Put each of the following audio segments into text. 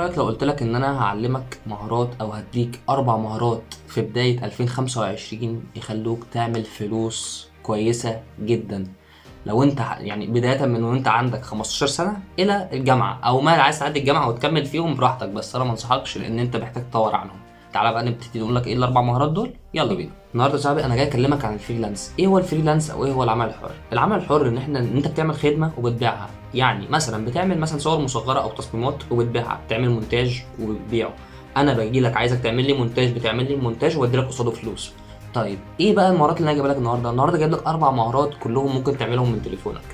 رأيك لو قلت لك ان انا هعلمك مهارات او هديك 4 مهارات في بداية 2025 يخلوك تعمل فلوس كويسة جدا. لو انت يعني بداية من وانت عندك 15 سنة الى الجامعة او ما عايز تعدي الجامعة وتكمل فيهم براحتك، بس انا ما انصحكش لان انت محتاج تطور عنهم. تعالى بقى نبتدي نقول لك ايه ال4 مهارات دول. يلا بينا. النهارده يا صاحبي انا جاي اكلمك عن الفريلانس. ايه هو الفريلانس او ايه هو العمل الحر؟ العمل الحر ان انت بتعمل خدمه وبتبيعها. يعني مثلا بتعمل صور مصغره او تصميمات وبتبيعها، بتعمل مونتاج وبتبيعه. انا باجي لك عايزك تعمل لي مونتاج، بتعمل لي مونتاج وادي لك قصاده فلوس. طيب ايه بقى المهارات اللي انا جايبها لك النهارده جايب لك 4 مهارات كلهم ممكن تعملهم من تليفونك.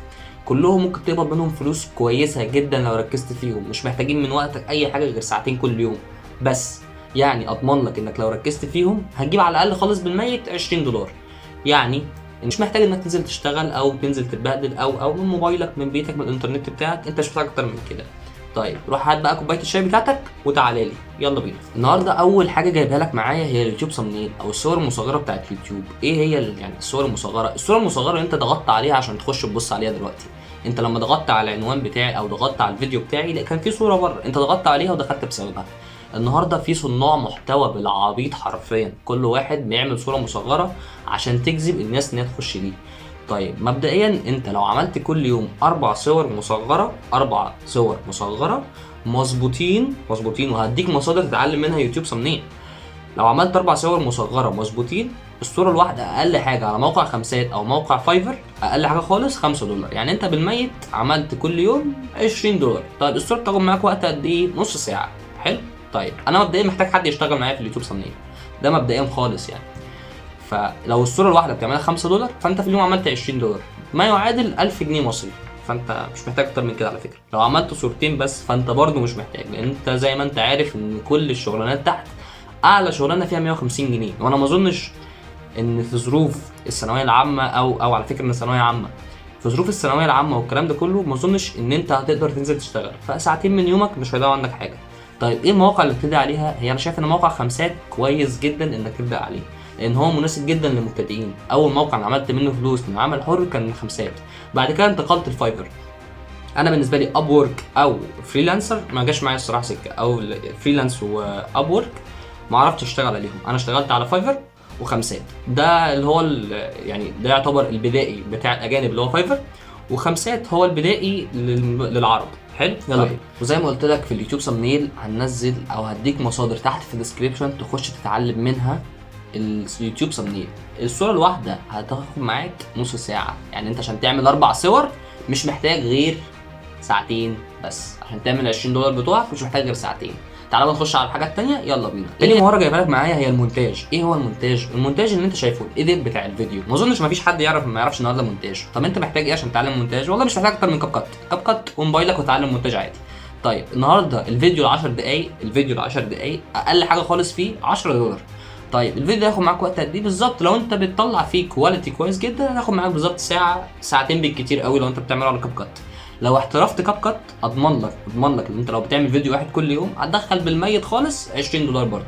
كلهم ممكن تقبض منهم فلوس كويسه جدا لو ركزت فيهم، مش محتاجين من وقتك اي حاجه غير ساعتين كل يوم بس. يعني اضمن لك انك لو ركزت فيهم هتجيب على الاقل خالص بالميت $20. يعني مش محتاج انك تنزل تشتغل او تنزل تتبهدل او من موبايلك من بيتك من الانترنت بتاعك، انت مش محتاج اكتر من كده. طيب روح هات بقى كوبايه الشاي بتاعتك وتعالى لي، يلا بينا. النهارده اول حاجه جايبها لك معايا هي اليوتيوب صمنيل او الصور المصغره بتاعت اليوتيوب. ايه هي يعني الصور المصغره؟ الصوره المصغره اللي انت ضغطت عليها عشان تخش تبص عليها دلوقتي. انت لما ضغطت على العنوان بتاعي او ضغطت على الفيديو بتاعي لا كان في صوره بره، انت ضغطت عليها ودخلت بسببها. النهارده في صناع محتوى بالعبيط حرفيا، كل واحد بيعمل صوره مصغره عشان تجذب الناس ان هي تخش ليه. طيب مبدئيا انت لو عملت كل يوم 4 صور مصغره مظبوطين وهديك مصادر تتعلم منها يوتيوب صمنين. لو عملت 4 صور مصغره مظبوطين، الصوره الواحده اقل حاجه على موقع خمسات او موقع فايفر اقل حاجه خالص $5. يعني انت بالميت عملت كل يوم $20. طيب الصوره بتاخد معاك وقت قد ايه؟ نص ساعه. حلو. طيب انا مبدئيا محتاج حد يشتغل معايا في اليوتيوب صمنين، ده مبدئيا خالص يعني. فلو الصوره الواحده بتعملها $5 فانت في اليوم عملت $20 ما يعادل 1000 جنيه مصري. فانت مش محتاج اكتر من كده على فكره. لو عملت صورتين بس فانت برضو مش محتاج، لان انت زي ما انت عارف ان كل الشغلانات تحت اعلى شغلانه فيها 150 جنيه. وانا ما اظنش ان في ظروف الثانويه العامه او على فكره ان الثانويه عامه، في ظروف الثانويه العامه والكلام ده كله ما اظنش ان انت هتقدر تنزل تشتغل، فساعتين من يومك مش هيضيعوا عندك حاجه. طيب ايه المواقع اللي تبدا عليها؟ هي انا شايف ان موقع خمسات كويس جدا انك تبدا عليه، لان هو مناسب جدا للمبتدئين. اول موقع انا عملت منه فلوس من عمل حر كان من خمسات، بعد كده انتقلت لفايفر. انا بالنسبه لي اب وورك او فريلانسر ما جاش معايا الصراحه سكه، او فريلانس واب وورك ما عرفتش اشتغل عليهم. انا اشتغلت على فايفر وخمسات، ده اللي هو يعني ده يعتبر البدائي بتاع الاجانب اللي هو فايفر، وخمسات هو البدائي للعرب. حلو. يلا بينا. وزي ما قلت لك في اليوتيوب سمنيل هننزل او هديك مصادر تحت في الديسكريبشن تخش تتعلم منها اليوتيوب سمنيل. الصوره الواحده هتاخد معاك نص ساعه، يعني انت عشان تعمل 4 صور مش محتاج غير ساعتين بس. عشان تعمل $20 بتوعك مش محتاج غير ساعتين. تعالى نخش على الحاجات التانية، يلا بينا. تاني مهارة جايبها لك معايا هي المونتاج. ايه هو المونتاج؟ المونتاج اللي انت شايفه الايديت بتاع الفيديو. ما اظنش مفيش حد ما يعرفش النهارده مونتاج. طب انت محتاج ايه عشان تتعلم مونتاج؟ والله مش محتاج اكتر من كاب كات وموبايلك وتتعلم مونتاج عادي. طيب النهارده الفيديو 10 دقايق، اقل حاجة خالص فيه $10. طيب الفيديو ده هياخد معاك وقت قد ايه بالظبط؟ لو انت بتطلع فيه كواليتي كويس جدا هياخد معاك بالظبط ساعة ساعتين بالكتير قوي لو انت بتعمله على كاب كات. لو احترفت كاب كات اضمن لك ان انت لو بتعمل فيديو واحد كل يوم هتدخل بالميت خالص $20 برضه.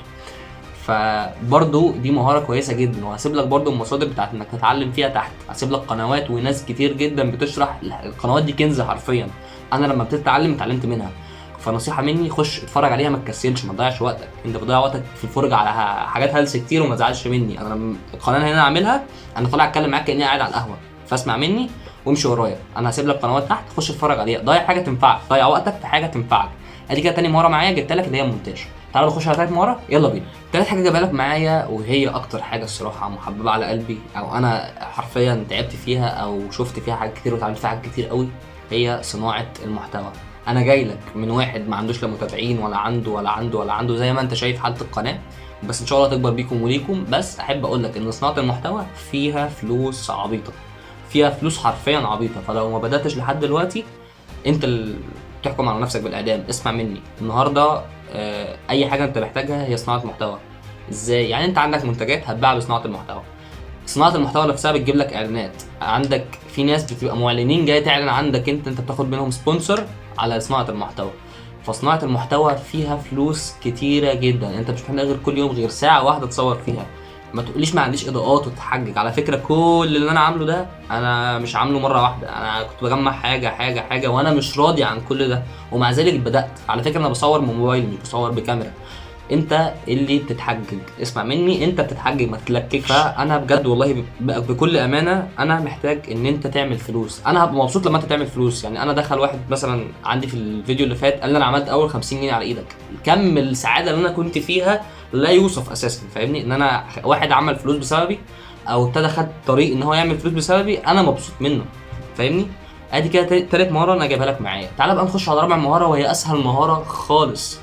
فبرضه دي مهاره كويسه جدا، وهسيب لك برضه المصادر بتاعت انك تتعلم فيها تحت. هسيب لك قنوات وناس كتير جدا بتشرح. القنوات دي كنز حرفيا، انا لما ابتديت اتعلم اتعلمت منها. فنصيحه مني خش اتفرج عليها، ما تكسلش، ما تضيعش وقتك. انت بتضيع وقتك في الفرجه على حاجات هلس كتير وما تزعلش مني. انا لما القناه هنا اعملها انا طالع اتكلم معاك كاني قاعد على القهوه، فاسمع مني وامشي ورايا. انا هسيب لك قنوات تحت خش اتفرج عليها، ضيع حاجه تنفعك، ضيع وقتك في حاجه تنفعك. ادي كده تاني مهاره معايا جبت لك اللي هي المونتاج. تعالوا نخش على تالت مهاره، يلا بينا. تالت حاجه جايبها لك معايا وهي اكتر حاجه الصراحه محببه على قلبي، او انا حرفيا تعبت فيها او شفت فيها حاجات كتير وتعلمت فيها حاجات كتير قوي، هي صناعه المحتوى. انا جاي لك من واحد ما عندوش لا متابعين ولا عنده زي ما انت شايف حاله القناه، بس ان شاء الله تكبر بيكم وليكم. بس احب اقول لك ان صناعه المحتوى فيها فلوس عبيطه، فيها فلوس حرفيا عبيطه. فلو ما بداتش لحد دلوقتي انت اللي تحكم على نفسك بالاعدام. اسمع مني النهارده، اي حاجه انت محتاجها هي صناعه محتوى. ازاي؟ يعني انت عندك منتجات هتباع بصناعه المحتوى. صناعه المحتوى نفسها بتجيب لك اعلانات. عندك في ناس بتبقى معلنين جاي تعلن عندك، انت بتاخد منهم سبونسر على صناعه المحتوى. فصناعه المحتوى فيها فلوس كتيره جدا. انت مش محتاج غير كل يوم غير ساعه واحده تصور فيها. ما تقوليش ما عنديش اضاءات وتتحجج. على فكره كل اللي انا عامله ده انا مش عامله مره واحده، انا كنت بجمع حاجه حاجه حاجه وانا مش راضي عن كل ده، ومع ذلك بدات. على فكره انا بصور بموبايل مش بصور بكاميرا. انت اللي بتتحجج، اسمع مني، انت بتتحجج ما تتلككش. فانا بجد والله بكل امانه انا محتاج ان انت تعمل فلوس. انا هبقى مبسوط لما انت تعمل فلوس. يعني انا دخل واحد مثلا عندي في الفيديو اللي فات قال لي انا عملت اول 50 جنيه على ايدك. كم السعاده اللي انا كنت فيها لا يوصف اساسا، فاهمني؟ ان انا واحد عمل فلوس بسببي او ابتدى خد طريق ان هو يعمل فلوس بسببي، انا مبسوط منه، فاهمني؟ ادي كده تالت مهاره انا جايبها لك معايا. تعال بقى نخش على رابع مهاره وهي اسهل مهاره خالص.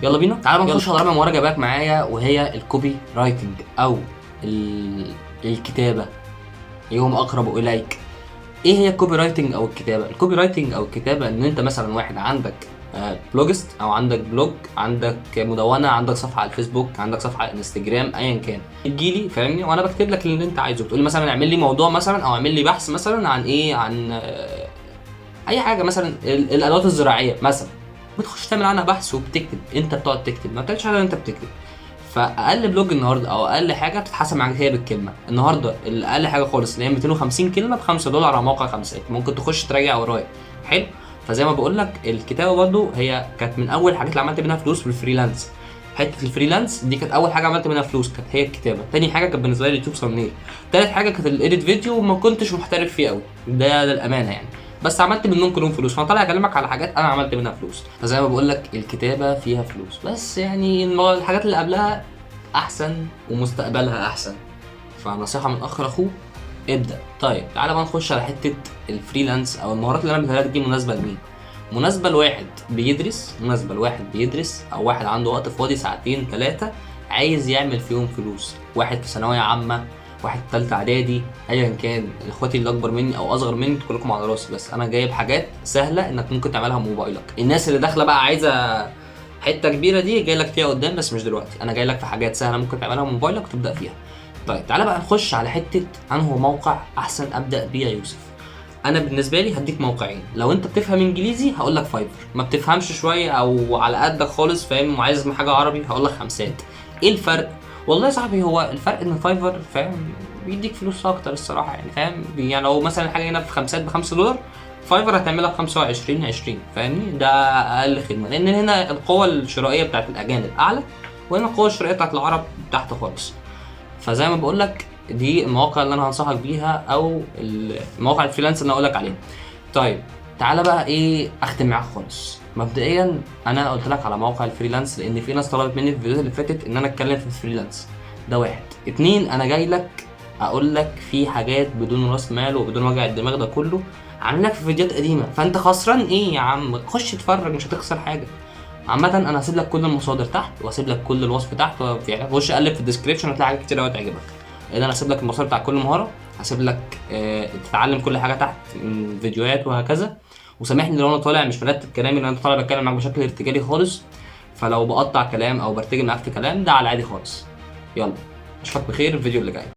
يلا بينا، تعال بقى نخش على رابع مهاره جايبها لك معايا وهي الكوبي رايتنج او الكتابه. يوم اقرب اليك. ايه هي الكوبي رايتنج او الكتابه؟ الكوبي رايتنج او الكتابه ان انت مثلا واحد عندك بلوجست او عندك بلوج، عندك مدونه، عندك صفحه على الفيسبوك، عندك صفحه على الانستجرام، ايا كان، تجيلي فاهمني وانا بكتب لك اللي انت عايزه. بتقول لي مثلا اعمل لي موضوع مثلا او اعمل لي بحث مثلا عن ايه، عن اي حاجه، مثلا الادوات الزراعيه مثلا، بتخش تعمل عنها بحث وبتكتب. انت بتقعد تكتب، ما بتعملش حاجه، انت بتكتب. فاقل بلوج النهارده او اقل حاجه بتتحسب معاك هي بالكلمه. النهارده الاقل حاجه خالص اللي هي 250 كلمه ب $5 على موقع خمسات، ممكن تخش تراجع ورايا. حلو. فزي ما بقول لك الكتابه برده هي كانت من اول الحاجات اللي عملت منها فلوس في الفريلانس. حته الفريلانس دي كانت اول حاجه عملت منها فلوس، كانت هي الكتابه. تاني حاجه كانت بالنسبه لي اليوتيوب ثامبنيل. تالت حاجه كانت الايديت فيديو، وما كنتش محترف فيه قوي ده للامانه يعني، بس عملت منهم كلهم فلوس. فانا طالع اكلمك على حاجات انا عملت منها فلوس. فزي ما بقول لك الكتابه فيها فلوس، بس يعني الحاجات اللي قبلها احسن ومستقبلها احسن. فنصيحه من اخ لاخوه، ابدا. طيب تعالى بقى نخش على حته الفريلانس او المهارات اللي انا بديها لك دي. مناسبه لمين؟ مناسبه لواحد بيدرس، مناسبه لواحد بيدرس او واحد عنده وقت فاضي ساعتين 3 عايز يعمل فيهم فلوس. واحد في ثانويه عامه، واحد في ثالثه اعدادي، ايا كان. اخواتي اللي اكبر مني او اصغر مني كلكم على راسي، بس انا جايب حاجات سهله انك ممكن تعملها بموبايلك. الناس اللي داخله بقى عايزه حته كبيره دي جاي لك فيها قدام، بس مش دلوقتي. انا جاي لك في حاجات سهله ممكن تعملها بموبايلك وتبدا فيها. طيب تعالى بقى نخش على حته انه موقع احسن ابدا بيه يا يوسف. انا بالنسبه لي هديك موقعين. لو انت بتفهم انجليزي هقول لك فايفر، ما بتفهمش شويه او على قدك خالص فاهم وعايز حاجه عربي هقول لك خمسات. ايه الفرق؟ والله يا صاحبي هو الفرق ان فايفر فاهم بيديك فلوس اكتر الصراحه يعني، فاهم؟ يعني لو مثلا حاجه هنا بخمسات $5 فايفر هتعملها ب 25 20 فاهمني؟ ده اقل خدمه، لان هنا القوه الشرائيه بتاعت الاجانب اعلى وهنا القوه الشرائيه بتاعت العرب تحت خالص. فزي ما بقول لك دي المواقع اللي انا هنصحك بيها او المواقع الفريلانس اللي انا اقول لك عليها. طيب تعالى بقى ايه اختم معاك خالص. مبدئيا انا قلت لك على موقع الفريلانس لان في ناس طلبت مني في الفيديوهات اللي فاتت ان انا اتكلم في الفريلانس. ده واحد. اتنين، انا جاي لك اقول لك في حاجات بدون راس مال وبدون وجع الدماغ ده كله عامل لك في فيديوهات قديمه، فانت خسران ايه يا عم؟ خش اتفرج مش هتخسر حاجه. عامة انا هسيب لك كل المصادر تحت وهسيب لك كل الوصف تحت، يعني خش قلب في الديسكريبشن هتلاقي حاجات كتير قوي تعجبك. لان انا هسيب لك المصادر بتاع كل مهارة، هسيب لك تتعلم كل حاجة تحت من فيديوهات وهكذا. وسامحني لو انا طالع مش مرتب كلامي، لان انا طالع بتكلم معاك بشكل ارتجالي خالص، فلو بقطع كلام او برتجل معاك في كلام ده على عادي خالص. يلا اشوفك بخير الفيديو اللي جاي.